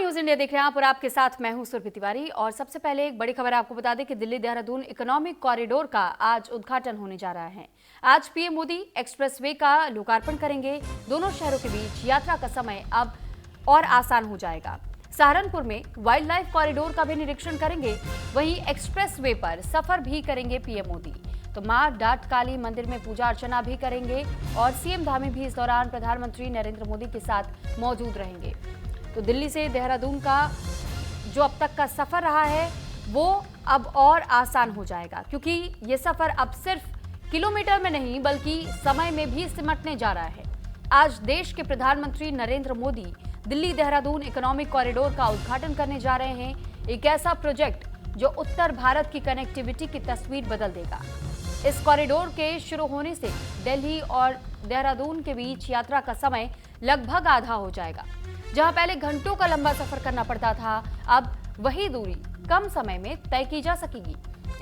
News India देख रहे हैं आप और आपके साथ मैं हूं सुरभि तिवारी। और सबसे पहले एक बड़ी खबर आपको बता दें कि दिल्ली देहरादून इकोनॉमिक कॉरिडोर का आज उद्घाटन होने जा रहा है। आज पीएम मोदी एक्सप्रेसवे का लोकार्पण करेंगे। दोनों शहरों के बीच यात्रा का समय अब और आसान हो जाएगा। सहारनपुर में वाइल्ड लाइफ कॉरिडोर का भी निरीक्षण करेंगे। वहीं एक्सप्रेसवे पर सफर भी करेंगे पीएम मोदी। तो मां डाट काली मंदिर में पूजा अर्चना भी करेंगे और सीएम धामी भी इस दौरान प्रधानमंत्री नरेंद्र मोदी के साथ मौजूद रहेंगे। तो दिल्ली से देहरादून का जो अब तक का सफर रहा है वो अब और आसान हो जाएगा, क्योंकि ये सफर अब सिर्फ किलोमीटर में नहीं बल्कि समय में भी सिमटने जा रहा है। आज देश के प्रधानमंत्री नरेंद्र मोदी दिल्ली देहरादून इकोनॉमिक कॉरिडोर का उद्घाटन करने जा रहे हैं। एक ऐसा प्रोजेक्ट जो उत्तर भारत की कनेक्टिविटी की तस्वीर बदल देगा। इस कॉरिडोर के शुरू होने से दिल्ली और देहरादून के बीच यात्रा का समय लगभग आधा हो जाएगा। जहां पहले घंटों का लंबा सफर करना पड़ता था, अब वही दूरी कम समय में तय की जा सकेगी।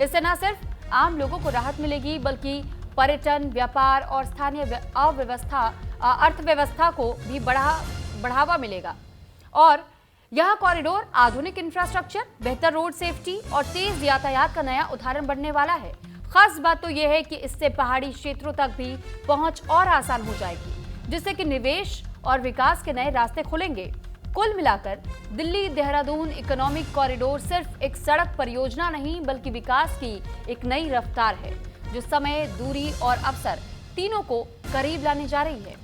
इससे न सिर्फ आम लोगों को राहत मिलेगी बल्कि पर्यटन, व्यापार और स्थानीय अर्थव्यवस्था को भी बढ़ावा मिलेगा। और यह कॉरिडोर आधुनिक इंफ्रास्ट्रक्चर, बेहतर रोड सेफ्टी और तेज यातायात का नया उदाहरण बनने वाला है। खास बात तो यह है कि इससे पहाड़ी क्षेत्रों तक भी पहुंच और आसान हो जाएगी, जिससे कि निवेश और विकास के नए रास्ते खुलेंगे। कुल मिलाकर दिल्ली देहरादून इकोनॉमिक कॉरिडोर सिर्फ एक सड़क परियोजना नहीं बल्कि विकास की एक नई रफ्तार है, जो समय, दूरी और अवसर तीनों को करीब लाने जा रही है।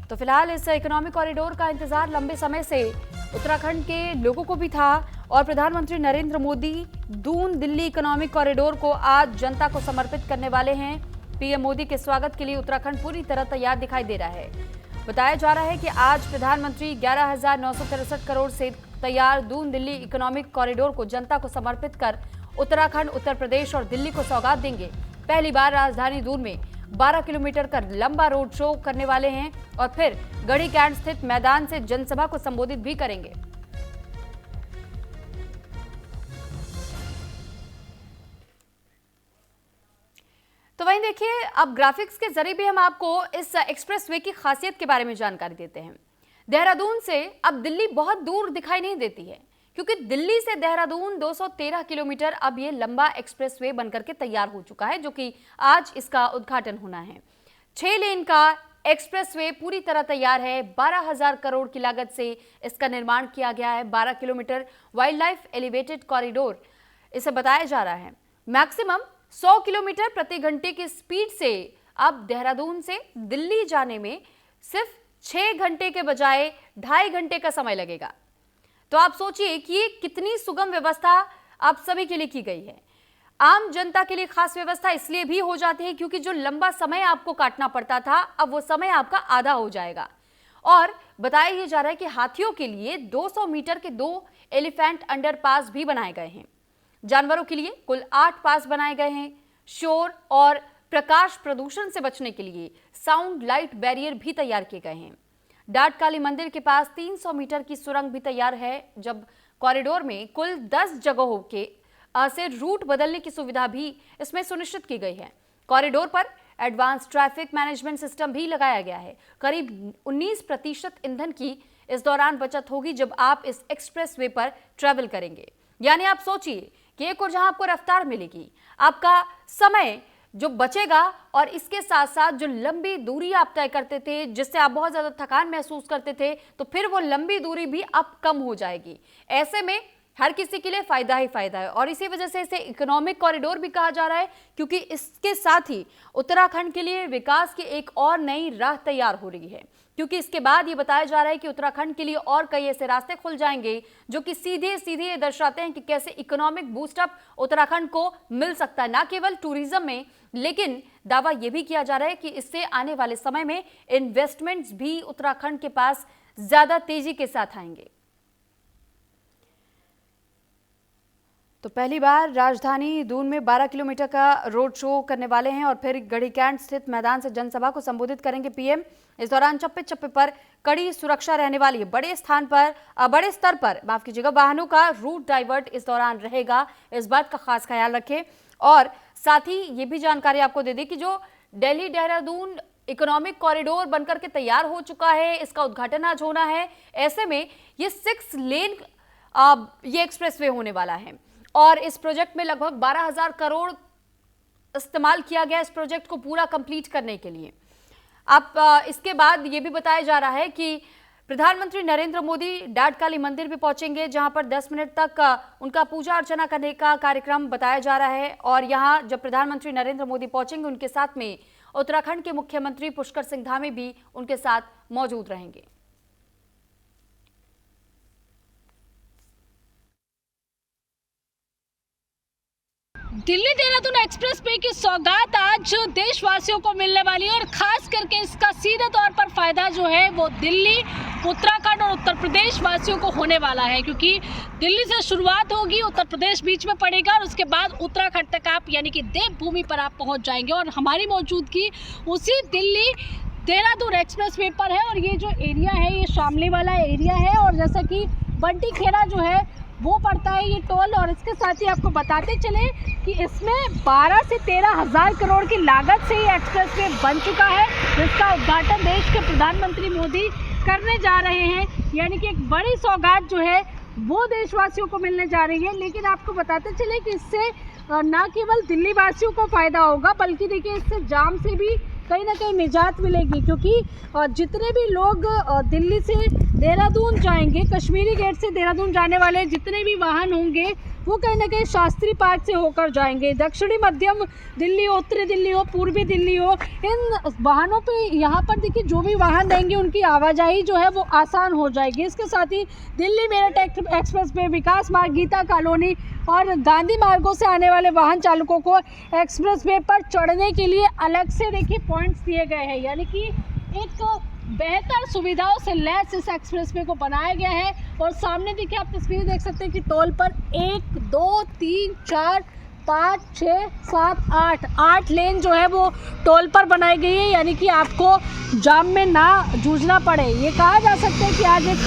तो फिलहाल इस इकोनॉमिक कॉरिडोर का इंतजार लंबे समय से उत्तराखंड के लोगों को भी था और प्रधानमंत्री नरेंद्र मोदी दून दिल्ली इकोनॉमिक कॉरिडोर को आज जनता को समर्पित करने वाले हैं। पीएम मोदी के स्वागत के लिए उत्तराखंड पूरी तरह तैयार दिखाई दे रहा है। बताया जा रहा है कि आज प्रधानमंत्री 11,963 करोड़ से तैयार दून दिल्ली इकोनॉमिक कॉरिडोर को जनता को समर्पित कर उत्तराखंड, उत्तर प्रदेश और दिल्ली को सौगात देंगे। पहली बार राजधानी दून में 12 किलोमीटर का लंबा रोड शो करने वाले हैं और फिर गढ़ी कैंट स्थित मैदान से जनसभा को संबोधित भी करेंगे। तो वहीं देखिए, अब ग्राफिक्स के जरिए भी हम आपको इस एक्सप्रेसवे की खासियत के बारे में जानकारी देते हैं। देहरादून से अब दिल्ली बहुत दूर दिखाई नहीं देती है, क्योंकि दिल्ली से देहरादून 213 किलोमीटर अब ये लंबा एक्सप्रेसवे बनकर के तैयार हो चुका है, जो कि आज इसका उद्घाटन होना है। 6 लेन का एक्सप्रेसवे पूरी तरह तैयार है। 12,000 करोड़ की लागत से इसका निर्माण किया गया है। 12 kilometre wild life elevated corridor इसे बताया जा रहा है। मैक्सिमम 100 किलोमीटर प्रति घंटे की स्पीड से अब देहरादून से दिल्ली जाने में सिर्फ 6 घंटे के बजाय 2.5 घंटे का समय लगेगा। तो आप सोचिए कि ये कितनी सुगम व्यवस्था आप सभी के लिए की गई है। आम जनता के लिए खास व्यवस्था इसलिए भी हो जाती है क्योंकि जो लंबा समय आपको काटना पड़ता था, अब वो समय आपका आधा हो जाएगा। और बताया यह जा रहा है कि हाथियों के लिए 200 मीटर के 2 एलिफेंट अंडरपास भी बनाए गए हैं। जानवरों के लिए कुल 8 पास बनाए गए हैं। शोर और प्रकाश प्रदूषण से बचने के लिए साउंड लाइट बैरियर भी तैयार किए गए हैं। डाट काली मंदिर के पास 300 मीटर की सुरंग भी तैयार है। जब कॉरिडोर में कुल 10 जगहों के से रूट बदलने की सुविधा भी इसमें सुनिश्चित की गई है। कॉरिडोर पर एडवांस ट्रैफिक मैनेजमेंट सिस्टम भी लगाया गया है। करीब 19% ईंधन की इस दौरान बचत होगी जब आप इस एक्सप्रेसवे पर ट्रैवल करेंगे। यानी आप सोचिए कि एक और जहां आपको रफ्तार मिलेगी, आपका समय जो बचेगा और इसके साथ साथ जो लंबी दूरी आप तय करते थे, जिससे आप बहुत ज्यादा थकान महसूस करते थे, तो फिर वो लंबी दूरी भी अब कम हो जाएगी। ऐसे में हर किसी के लिए फायदा ही फायदा है और इसी वजह से इसे इकोनॉमिक कॉरिडोर भी कहा जा रहा है, क्योंकि इसके साथ ही उत्तराखंड के लिए विकास की एक और नई राह तैयार हो रही है। क्योंकि इसके बाद ये बताया जा रहा है कि उत्तराखंड के लिए और कई ऐसे रास्ते खुल जाएंगे जो कि सीधे सीधे ये दर्शाते हैं कि कैसे इकोनॉमिक बूस्टअप उत्तराखंड को मिल सकता है, ना केवल टूरिज्म में, लेकिन दावा यह भी किया जा रहा है कि इससे आने वाले समय में इन्वेस्टमेंट्स भी उत्तराखंड के पास ज्यादा तेजी के साथ आएंगे। तो पहली बार राजधानी दून में 12 किलोमीटर का रोड शो करने वाले हैं और फिर गढ़ी कैंट स्थित मैदान से जनसभा को संबोधित करेंगे पीएम। इस दौरान चप्पे चप्पे पर कड़ी सुरक्षा रहने वाली है। बड़े स्तर पर माफ कीजिएगा, वाहनों का रूट डाइवर्ट इस दौरान रहेगा। इस बात का खास ख्याल रखें। और साथ ही ये भी जानकारी आपको दे दें कि जो दिल्ली देहरादून इकोनॉमिक कॉरिडोर बनकर के तैयार हो चुका है, इसका उद्घाटन आज होना है। ऐसे में ये 6 लेन ये एक्सप्रेसवे होने वाला है और इस प्रोजेक्ट में लगभग 12,000 करोड़ इस्तेमाल किया गया इस प्रोजेक्ट को पूरा कंप्लीट करने के लिए। अब इसके बाद ये भी बताया जा रहा है कि प्रधानमंत्री नरेंद्र मोदी डाट काली मंदिर भी पहुंचेंगे, जहां पर 10 मिनट तक उनका पूजा अर्चना करने का कार्यक्रम बताया जा रहा है। और यहां जब प्रधानमंत्री नरेंद्र मोदी पहुंचेंगे, उनके साथ में उत्तराखंड के मुख्यमंत्री पुष्कर सिंह धामी भी उनके साथ मौजूद रहेंगे। दिल्ली देहरादून एक्सप्रेस वे की सौगात आज देशवासियों को मिलने वाली है और खास करके इसका सीधे तौर पर फायदा जो है वो दिल्ली, उत्तराखंड और उत्तर प्रदेश वासियों को होने वाला है, क्योंकि दिल्ली से शुरुआत होगी, उत्तर प्रदेश बीच में पड़ेगा और उसके बाद उत्तराखंड तक आप यानी कि देवभूमि पर आप पहुंच जाएंगे। और हमारी मौजूदगी उसी दिल्ली देहरादून एक्सप्रेस वे पर है और ये जो एरिया है ये शामली वाला एरिया है और जैसा कि बंटी खेड़ा जो है वो पड़ता है ये टोल। और इसके साथ ही आपको बताते चले कि इसमें 12 से 13 हज़ार करोड़ की लागत से ये एक्सप्रेस वे बन चुका है, जिसका उद्घाटन देश के प्रधानमंत्री मोदी करने जा रहे हैं। यानी कि एक बड़ी सौगात जो है वो देशवासियों को मिलने जा रही है। लेकिन आपको बताते चले कि इससे न केवल दिल्ली वासियों को फ़ायदा होगा, बल्कि देखिए इससे जाम से भी कहीं ना कहीं निजात मिलेगी, क्योंकि जितने भी लोग दिल्ली से देहरादून जाएंगे, कश्मीरी गेट से देहरादून जाने वाले जितने भी वाहन होंगे वो कहीं ना कहीं शास्त्री पार्क से होकर जाएंगे। दक्षिणी मध्यम दिल्ली हो, उत्तरी दिल्ली हो, पूर्वी दिल्ली हो, इन वाहनों पे यहाँ पर देखिए जो भी वाहन रहेंगे उनकी आवाजाही जो है वो आसान हो जाएगी। इसके साथ ही दिल्ली मेरठ एक्सप्रेस वे, विकास मार्ग, गीता कॉलोनी और गांधी मार्गों से आने वाले वाहन चालकों को एक्सप्रेस वे पर चढ़ने के लिए अलग से देखिए पॉइंट्स दिए गए हैं। यानी कि एक बेहतर सुविधाओं से लैस इस एक्सप्रेसवे को बनाया गया है। और सामने देखिए आप तस्वीरें देख सकते हैं कि टोल पर 1 2 3 4 5 6 7 8 लेन जो है वो टोल पर बनाई गई है, यानी कि आपको जाम में ना जूझना पड़े। ये कहा जा सकता है कि आज एक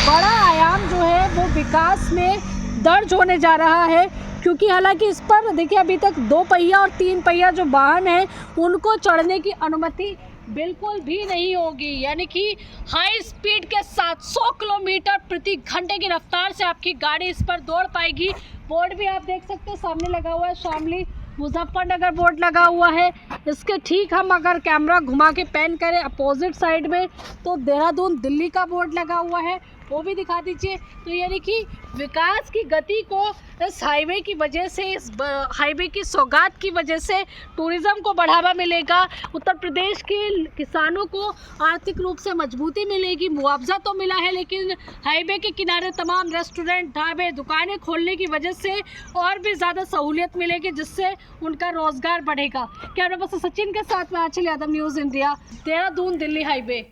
बड़ा आयाम जो है वो विकास में दर्ज होने जा रहा है, क्योंकि हालांकि इस पर देखिए अभी तक 2 पहिया और 3 पहिया जो वाहन हैं उनको चढ़ने की अनुमति बिल्कुल भी नहीं होगी। यानी कि हाई स्पीड के 700 किलोमीटर प्रति घंटे की रफ्तार से आपकी गाड़ी इस पर दौड़ पाएगी। बोर्ड भी आप देख सकते हैं सामने लगा हुआ है, शामली मुजफ्फरनगर बोर्ड लगा हुआ है। इसके ठीक हम अगर कैमरा घुमा के पैन करें अपोजिट साइड में तो देहरादून दिल्ली का बोर्ड लगा हुआ है, वो भी दिखा दीजिए। तो यानी कि विकास की गति को इस हाईवे की वजह से, इस हाईवे की सौगात की वजह से टूरिज़्म को बढ़ावा मिलेगा, उत्तर प्रदेश के किसानों को आर्थिक रूप से मजबूती मिलेगी। मुआवजा तो मिला है, लेकिन हाईवे के किनारे तमाम रेस्टोरेंट, ढाबे, दुकानें खोलने की वजह से और भी ज़्यादा सहूलियत मिलेगी, जिससे उनका रोजगार बढ़ेगा। कैमरा पर्सन सचिन के साथ में Aanchal Yadav, news India, Dehradun Delhi highway.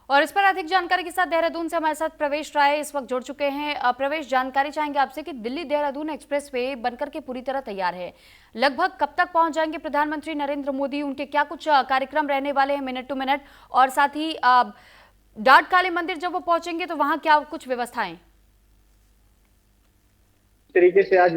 और इस पर अधिक जानकारी के साथ देहरादून से हमारे साथ प्रवेश राय इस वक्त जुड़ चुके हैं। प्रवेश, जानकारी चाहेंगे आपसे कि दिल्ली देहरादून एक्सप्रेसवे बनकर के पूरी तरह तैयार है, लगभग कब तक पहुंच जाएंगे प्रधानमंत्री नरेंद्र मोदी, उनके क्या कुछ कार्यक्रम रहने वाले हैं मिनट टू मिनट, और साथ ही डाट काली मंदिर जब वो पहुंचेंगे तो वहां क्या कुछ व्यवस्थाएं? तरीके से आज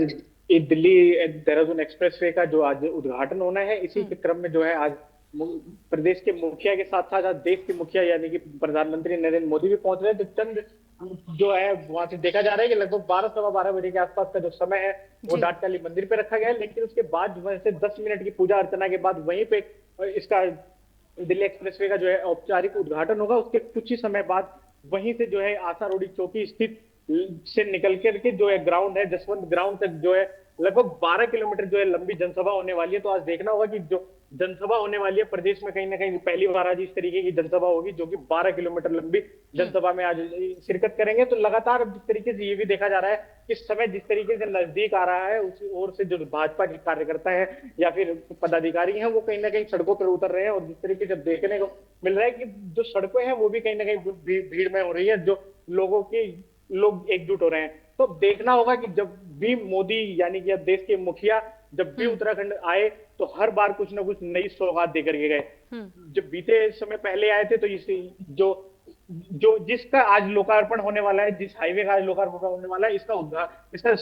दिल्ली देहरादून एक्सप्रेसवे का जो आज उद्घाटन होना है, इसी के क्रम में जो है आज प्रदेश के मुखिया के साथ साथ देश के मुखिया यानी कि प्रधानमंत्री नरेंद्र मोदी भी पहुंच रहे हैं। तो चंद जो है वहां से देखा जा रहा है कि लगभग 12 सवा 12 बजे के आसपास का जो समय है वो डाट काली मंदिर पे रखा गया है। लेकिन उसके बाद वहां से 10 मिनट की पूजा अर्चना के बाद वहीं पे इसका दिल्ली एक्सप्रेसवे का जो है औपचारिक उद्घाटन होगा। उसके कुछ ही समय बाद वहीं से जो है आशा रोडी चौकी स्थित से निकल के जो है ग्राउंड है, जसवंत ग्राउंड तक जो है लगभग 12 किलोमीटर जो है लंबी जनसभा होने वाली है। तो आज देखना होगा कि जो जनसभा होने वाली है प्रदेश में कहीं ना कहीं पहली बार आज इस तरीके की जनसभा होगी, जो कि 12 किलोमीटर लंबी जनसभा में आज शिरकत करेंगे। तो लगातार जिस तरीके से ये भी देखा जा रहा है कि समय जिस तरीके से नजदीक आ रहा है, उस ओर से जो भाजपा के कार्यकर्ता है या फिर पदाधिकारी हैं वो कहीं ना कहीं सड़कों पर उतर रहे हैं। और जिस तरीके से देखने को मिल रहा है कि जो सड़कें हैं वो भी कहीं ना कहीं भीड़ में हो रही है, जो लोग एकजुट हो रहे हैं। तो देखना होगा कि जब भी मोदी यानी कि देश के मुखिया जब भी उत्तराखंड आए तो हर बार कुछ ना कुछ नई सौगात देकर के गए। जब बीते समय पहले आए थे तो इसे जो जिसका आज लोकार्पण होने वाला है, जिस हाईवे का आज लोकार्पण होने वाला है, इसका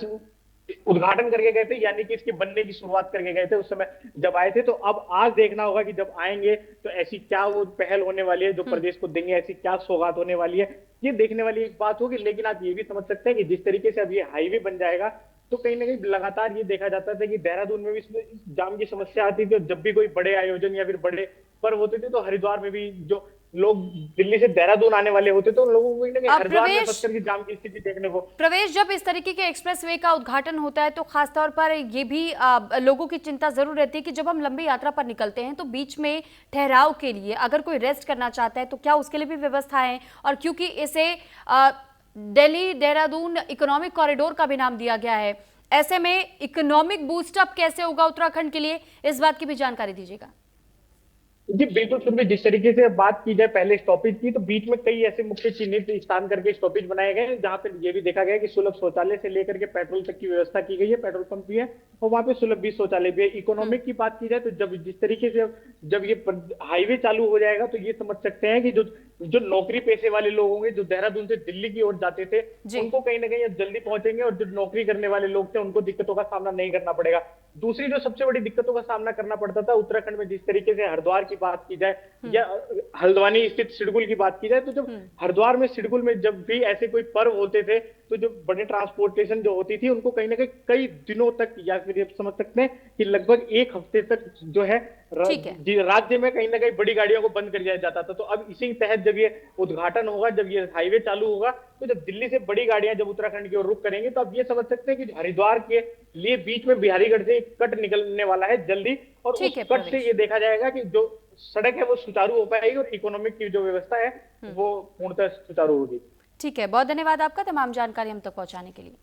उद्घाटन करके गए थे, यानी कि इसके बनने की शुरुआत करके गए थे उस समय जब आए थे। तो अब आज देखना होगा कि जब आएंगे तो ऐसी क्या वो पहल होने वाली है जो प्रदेश को देंगे, ऐसी क्या सौगात होने वाली है, ये देखने वाली एक बात होगी। लेकिन आप ये भी समझ सकते हैं कि जिस तरीके से अब ये हाईवे बन जाएगा तो कहीं ना कहीं लगातार ये देखा जाता था कि देहरादून में भी इसमें जाम की समस्या आती थी, और जब भी कोई बड़े आयोजन या फिर बड़े पर्व होते थे तो हरिद्वार में भी जो लोग दिल्ली से देहरादून आने वाले होते थे उन लोगों को कहीं ना कहीं हरिद्वार में फंस करके जाम की स्थिति देखने को। प्रवेश, जब इस तरीके के एक्सप्रेसवे का उद्घाटन होता है तो खासतौर पर ये भी लोगों की चिंता जरूर रहती है कि जब हम लंबी यात्रा पर निकलते हैं तो बीच में ठहराव के लिए अगर कोई रेस्ट करना चाहता है तो क्या उसके लिए भी व्यवस्था है? और क्योंकि इसे दिल्ली देहरादून इकोनॉमिक कॉरिडोर का भी नाम दिया गया है, ऐसे में इकोनॉमिक बूस्टअप कैसे होगा उत्तराखंड के लिए, इस बात की भी जानकारी दीजिएगा। जी बिल्कुल सुनिए, जिस तरीके से बात की जाए पहले स्टॉपेज की, तो बीच में कई ऐसे मुख्य चिन्हित स्थान करके स्टॉपेज बनाए गए हैं जहां पे ये भी देखा गया कि सुलभ शौचालय से लेकर के पेट्रोल तक की व्यवस्था की गई है, पेट्रोल पंप भी है और वहां पे सुलभ भी शौचालय भी है। इकोनॉमिक की बात की जाए तो जब जिस तरीके से जब ये हाईवे चालू हो जाएगा तो ये समझ सकते हैं कि जो नौकरी पेशे वाले लोग होंगे जो देहरादून से दिल्ली की ओर जाते थे उनको कहीं ना कहीं जल्दी पहुंचेंगे, और जो नौकरी करने वाले लोग थे उनको दिक्कतों का सामना नहीं करना पड़ेगा। दूसरी जो सबसे बड़ी दिक्कतों का सामना करना पड़ता था उत्तराखंड में, जिस तरीके से हरिद्वार की बात की जाए या हल्द्वानी स्थित सिडकुल की बात की जाए, तो जब हरिद्वार में सिडकुल में जब भी ऐसे कोई पर्व होते थे तो जो बड़े ट्रांसपोर्टेशन जो होती थी उनको कहीं ना कहीं कई दिनों तक या फिर समझ सकते हैं कि लगभग एक हफ्ते तक जो है राज्य में कहीं ना कहीं बड़ी गाड़ियों को बंद कर दिया जाता था। तो अब इसी तहत जब ये उद्घाटन होगा, जब ये हाईवे चालू होगा, तो जब दिल्ली से बड़ी गाड़ियां जब उत्तराखंड की ओर रुख करेंगे तो अब ये समझ सकते हैं कि हरिद्वार के लिए बीच में बिहारीगढ़ से एक कट निकलने वाला है जल्दी, और उस कट से ये देखा जाएगा कि जो सड़क है वो सुचारू हो पाएगी और इकोनॉमिक की जो व्यवस्था है वो पूर्णतः सुचारू होगी। ठीक है, बहुत धन्यवाद आपका तमाम जानकारी हम तक पहुंचाने के लिए।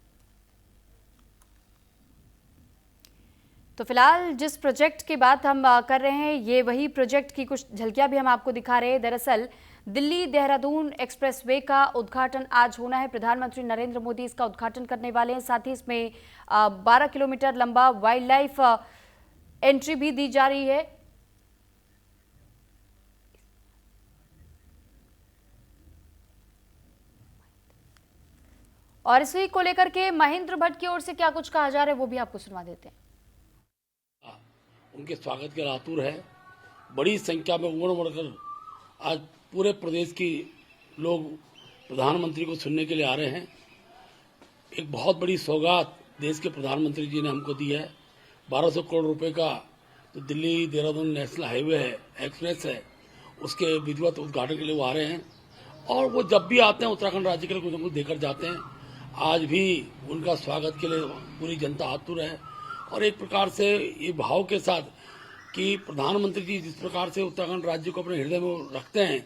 तो फिलहाल जिस प्रोजेक्ट की बात हम कर रहे हैं ये वही प्रोजेक्ट की कुछ झलकियां भी हम आपको दिखा रहे हैं। दरअसल दिल्ली देहरादून एक्सप्रेसवे का उद्घाटन आज होना है। प्रधानमंत्री नरेंद्र मोदी इसका उद्घाटन करने वाले हैं। साथ ही इसमें 12 किलोमीटर लंबा वाइल्ड लाइफ एंट्री भी दी जा रही है। और इसी को लेकर के महेंद्र भट्ट की ओर से क्या कुछ कहा जा रहा है वो भी आपको सुनवा देते हैं। उनके स्वागत के आतुर है। बड़ी संख्या में उमड़ उमड़कर आज पूरे प्रदेश की लोग प्रधानमंत्री को सुनने के लिए आ रहे हैं। एक बहुत बड़ी सौगात देश के प्रधानमंत्री जी ने हमको दी है। 1200 करोड़ रुपए का जो दिल्ली देहरादून नेशनल हाईवे है, एक्सप्रेस है, उसके विधिवत उद्घाटन के लिए वो आ रहे हैं। और वो जब भी आते हैं उत्तराखंड राज्य के लिए कुछ न कुछ देकर जाते हैं। आज भी उनका स्वागत के लिए पूरी जनता आतुर है। और एक प्रकार से ये भाव के साथ कि प्रधानमंत्री जी जिस प्रकार से उत्तराखंड राज्य को अपने हृदय में रखते हैं,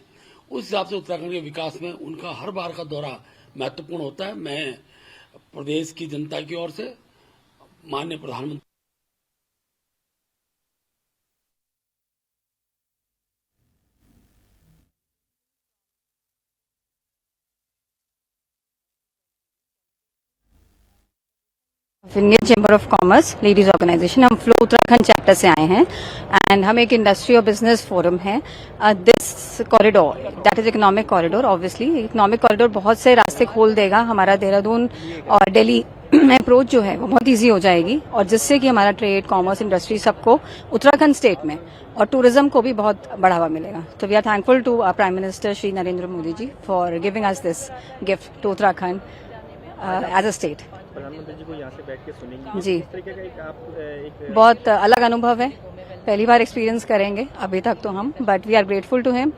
उस हिसाब से उत्तराखंड के विकास में उनका हर बार का दौरा महत्वपूर्ण होता है। मैं प्रदेश की जनता की ओर से माननीय प्रधानमंत्री Indian chamber of commerce ladies organisation, हम फ्लो उत्तराखंड चैप्टर से आए हैं एंड हम एक इंडस्ट्री और बिजनेस फोरम है। This corridor that is economic corridor, obviously economic corridor बहुत से रास्ते खोल देगा। हमारा देहरादून और दिल्ली अप्रोच जो है वो बहुत इजी हो जाएगी, और जिससे कि हमारा ट्रेड, कॉमर्स, इंडस्ट्री सबको उत्तराखंड स्टेट में और टूरिज्म को भी बहुत बढ़ावा मिलेगा। तो we are thankful to our prime minister Shri Narendra Modi ji for giving us this gift to Uttarakhand as a state. प्रधानमंत्री जी को यहाँ से बैठ के सुनेंगे जी, इस तरीके का एक बहुत अलग अनुभव है, पहली बार एक्सपीरियंस करेंगे अभी तक तो हम, but we are grateful to him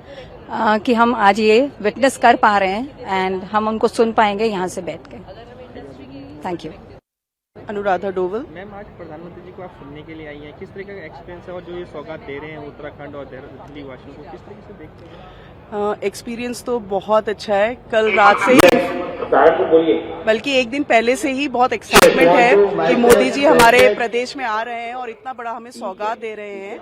कि हम आज ये विटनेस कर पा रहे हैं एंड हम उनको सुन पाएंगे यहाँ से बैठ के। Thank you. Anuradha Doval. Ma'am, आज प्रधानमंत्री जी को आप सुनने के लिए आई हैं, किस तरीके का एक्सपीरियंस है और जो ये सौगात दे रहे हैं उत्तराखंड और दिल्ली वासियों को, किस तरीके से देखते हैं? एक्सपीरियंस तो बहुत अच्छा है। कल रात से ही, बल्कि एक दिन पहले से ही बहुत एक्साइटमेंट है कि मोदी जी हमारे प्रदेश में आ रहे हैं और इतना बड़ा हमें सौगात दे रहे हैं।